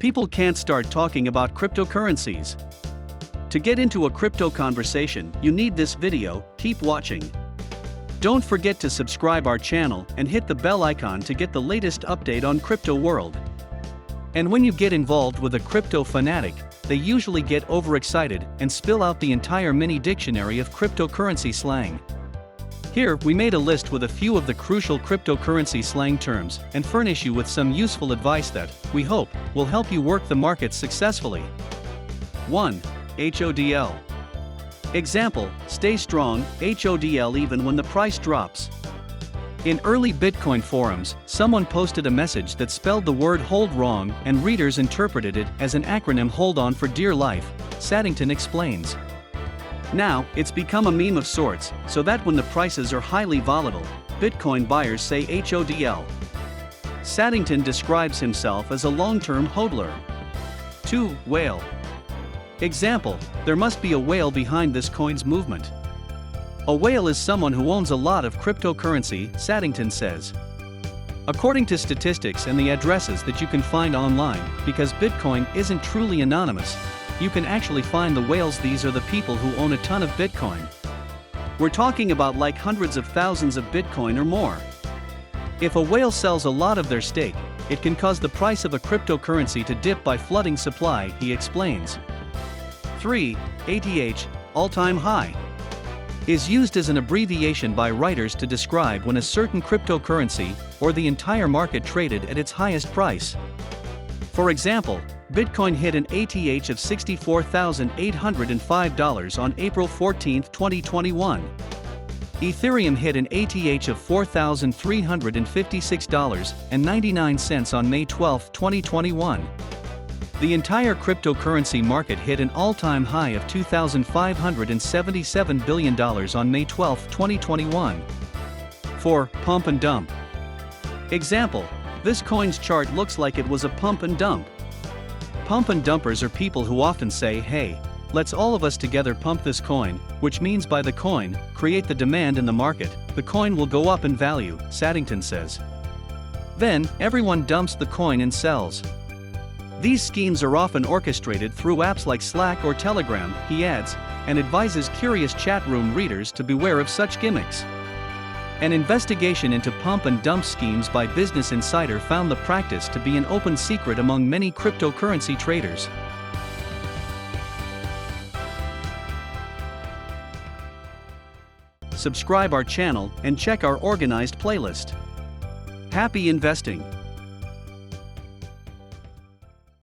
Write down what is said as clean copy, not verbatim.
people can't start talking about cryptocurrencies. To get into a crypto conversation, you need this video. Keep watching. Don't forget to subscribe our channel and hit the bell icon to get the latest update on crypto world. And when you get involved with a crypto fanatic, they usually get overexcited and spill out the entire mini dictionary of cryptocurrency slang. Here, we made a list with a few of the crucial cryptocurrency slang terms and furnish you with some useful advice that, we hope, will help you work the market successfully. 1. HODL. Example, stay strong, HODL even when the price drops. In early Bitcoin forums, someone posted a message that spelled the word hold wrong and readers interpreted it as an acronym hold on for dear life, Saddington explains. Now, it's become a meme of sorts, so that when the prices are highly volatile, Bitcoin buyers say HODL. Saddington describes himself as a long-term hodler. 2. Whale. Example, there must be a whale behind this coin's movement. A whale is someone who owns a lot of cryptocurrency, Saddington says. According to statistics and the addresses that you can find online, because Bitcoin isn't truly anonymous, you can actually find the whales. These are the people who own a ton of Bitcoin. We're talking about like hundreds of thousands of Bitcoin or more. If a whale sells a lot of their stake, it can cause the price of a cryptocurrency to dip by flooding supply, he explains. 3. ATH, all-time high. Is used as an abbreviation by writers to describe when a certain cryptocurrency, or the entire market traded at its highest price. For example, Bitcoin hit an ATH of $64,805 on April 14, 2021. Ethereum hit an ATH of $4,356.99 on May 12, 2021. The entire cryptocurrency market hit an all-time high of $2,577 billion on May 12, 2021. 4. Pump and dump. Example, this coin's chart looks like it was a pump and dump. Pump and dumpers are people who often say, hey, let's all of us together pump this coin, which means buy the coin, create the demand in the market, the coin will go up in value, Saddington says. Then, everyone dumps the coin and sells. These schemes are often orchestrated through apps like Slack or Telegram, he adds, and advises curious chat room readers to beware of such gimmicks. An investigation into pump and dump schemes by Business Insider found the practice to be an open secret among many cryptocurrency traders. Subscribe our channel and check our organized playlist. Happy investing!